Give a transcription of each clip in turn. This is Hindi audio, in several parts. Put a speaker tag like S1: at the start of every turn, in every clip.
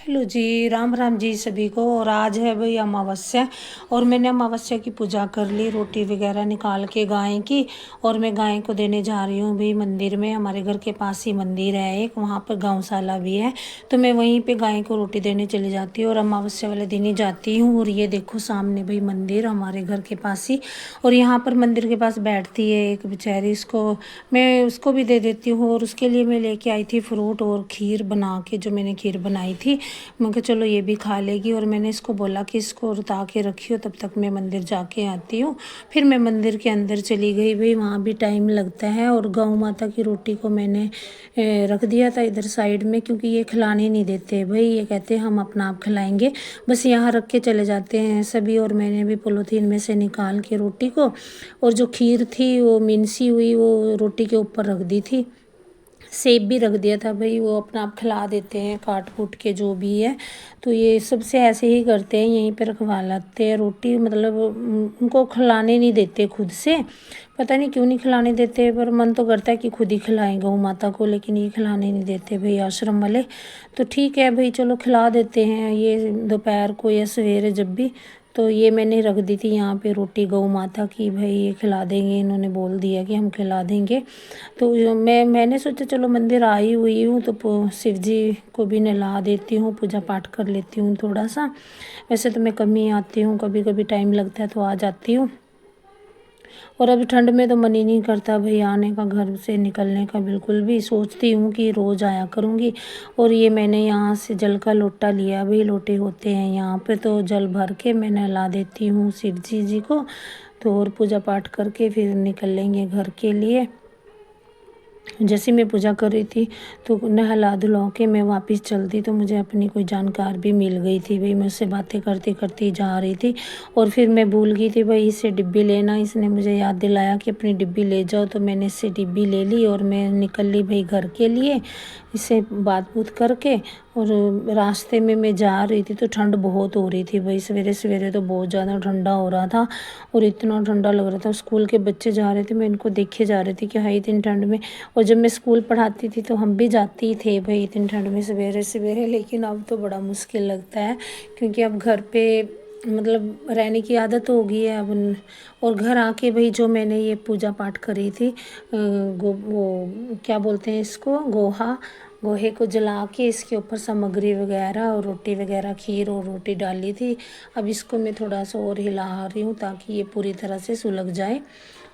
S1: हेलो जी, राम राम जी सभी को। और आज है भाई अमावस्या और मैंने अमावस्या की पूजा कर ली, रोटी वगैरह निकाल के गाय की। और मैं गाय को देने जा रही हूँ भाई मंदिर में। हमारे घर के पास ही मंदिर है एक, वहाँ पर गौशाला भी है, तो मैं वहीं पे गाय को रोटी देने चली जाती हूँ और अमावस्या वाले दिन ही जाती हूँ। और ये देखो सामने भाई मंदिर हमारे घर के पास ही, और यहाँ पर मंदिर के पास बैठती है एक बेचारी, इसको मैं उसको भी दे देती हूँ। और उसके लिए मैं लेके आई थी फ्रूट और खीर बना के, जो मैंने खीर बनाई थी। मैं कहा चलो ये भी खा लेगी, और मैंने इसको बोला कि इसको रुता के रखियो, तब तक मैं मंदिर जाके आती हूँ। फिर मैं मंदिर के अंदर चली गई भाई, वहाँ भी टाइम लगता है। और गौ माता की रोटी को मैंने रख दिया था इधर साइड में, क्योंकि ये खिलाने नहीं देते भाई, ये कहते हैं हम अपना आप खिलाएंगे, बस यहाँ रख के चले जाते हैं सभी। और मैंने भी पॉलीथीन में से निकाल के रोटी को, और जो खीर थी वो मिनसी हुई, वो रोटी के ऊपर रख दी थी। सेब भी रख दिया था भाई, वो अपना आप खिला देते हैं काट कूट के जो भी है। तो ये सबसे ऐसे ही करते हैं, यहीं पे रखवा लाते हैं रोटी, मतलब उनको खिलाने नहीं देते खुद से। पता नहीं क्यों नहीं खिलाने देते, पर मन तो करता है कि खुद ही खिलाएं गौ माता को, लेकिन ये खिलाने नहीं देते भाई आश्रम वाले। तो ठीक है भाई, चलो खिला देते हैं ये दोपहर को या सवेरे जब भी। तो ये मैंने रख दी थी यहाँ पे रोटी गौ माता की, भाई ये खिला देंगे, इन्होंने बोल दिया कि हम खिला देंगे। तो मैंने सोचा चलो मंदिर आई हुई हूँ तो शिव जी को भी नहला देती हूँ, पूजा पाठ कर लेती हूँ थोड़ा सा। वैसे तो मैं कम ही आती हूँ, कभी कभी टाइम लगता है तो आ जाती हूँ। और अभी ठंड में तो मन ही नहीं करता भाई आने का, घर से निकलने का बिल्कुल भी। सोचती हूँ कि रोज़ आया करूँगी। और ये मैंने यहाँ से जल का लोटा लिया भाई, लोटे होते हैं यहाँ पे, तो जल भर के मैं नहला देती हूँ शिव जी को। तो और पूजा पाठ करके फिर निकल लेंगे घर के लिए। जैसे मैं पूजा कर रही थी तो नहला धुला के मैं वापस चलती, तो मुझे अपनी कोई जानकार भी मिल गई थी भाई, मैं उससे बातें करती करती जा रही थी। और फिर मैं भूल गई थी भाई इससे डिब्बी लेना, इसने मुझे याद दिलाया कि अपनी डिब्बी ले जाओ, तो मैंने इससे डिब्बी ले ली और मैं निकल ली भाई घर के लिए, इससे बात बूत करके। और रास्ते में मैं जा रही थी तो ठंड बहुत हो रही थी भाई, सवेरे सवेरे तो बहुत ज़्यादा ठंडा हो रहा था, और इतना ठंडा लग रहा था। स्कूल के बच्चे जा रहे थे, मैं इनको देखे जा रही थी कि हाई इतनी ठंड में। और जब मैं स्कूल पढ़ाती थी तो हम भी जाते ही थे भाई इतनी ठंड में सवेरे सवेरे, लेकिन अब तो बड़ा मुश्किल लगता है, क्योंकि अब घर पे मतलब रहने की आदत हो गई है अब और घर आके भाई जो मैंने ये पूजा पाठ करी थी, वो क्या बोलते हैं इसको, गोहे को जला के इसके ऊपर सामग्री वगैरह और रोटी वगैरह, खीर और रोटी डाली थी। अब इसको मैं थोड़ा सा और हिला रही हूँ ताकि ये पूरी तरह से सुलग जाए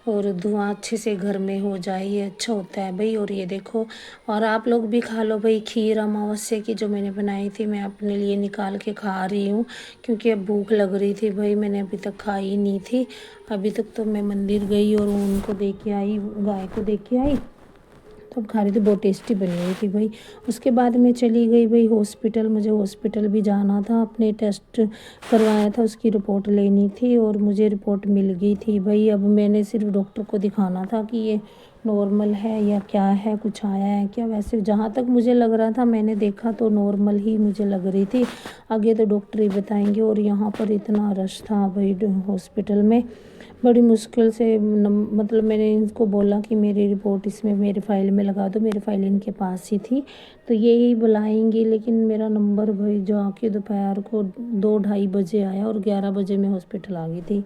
S1: और धुआं अच्छे से घर में हो जाए, ये अच्छा होता है भाई। और ये देखो, और आप लोग भी खा लो भाई खीर अमावस्या की जो मैंने बनाई थी, मैं अपने लिए निकाल के खा रही हूँ, क्योंकि अब भूख लग रही थी भाई, मैंने अभी तक खाई नहीं थी। अभी तक तो मैं मंदिर गई और उनको दे के आई, गाय को दे के आई, तो खा रही थी, बहुत टेस्टी बनी हुई थी भाई। उसके बाद मैं चली गई भाई हॉस्पिटल, मुझे हॉस्पिटल भी जाना था, अपने टेस्ट करवाया था उसकी रिपोर्ट लेनी थी, और मुझे रिपोर्ट मिल गई थी भाई। अब मैंने सिर्फ डॉक्टर को दिखाना था कि ये नॉर्मल है या क्या है, कुछ आया है क्या। वैसे जहाँ तक मुझे लग रहा था, मैंने देखा तो नॉर्मल ही मुझे लग रही थी, आगे तो डॉक्टर ही बताएंगे। और यहाँ पर इतना रश था भाई हॉस्पिटल में, बड़ी मुश्किल से मतलब मैंने इनको बोला कि मेरी रिपोर्ट इसमें मेरे फाइल में लगा दो, मेरी फाइल इनके पास ही थी, तो यही बुलाएंगे। लेकिन मेरा नंबर भाई जाके दोपहर को 2-2:30 बजे आया और 11 बजे मैं हॉस्पिटल आ गई थी।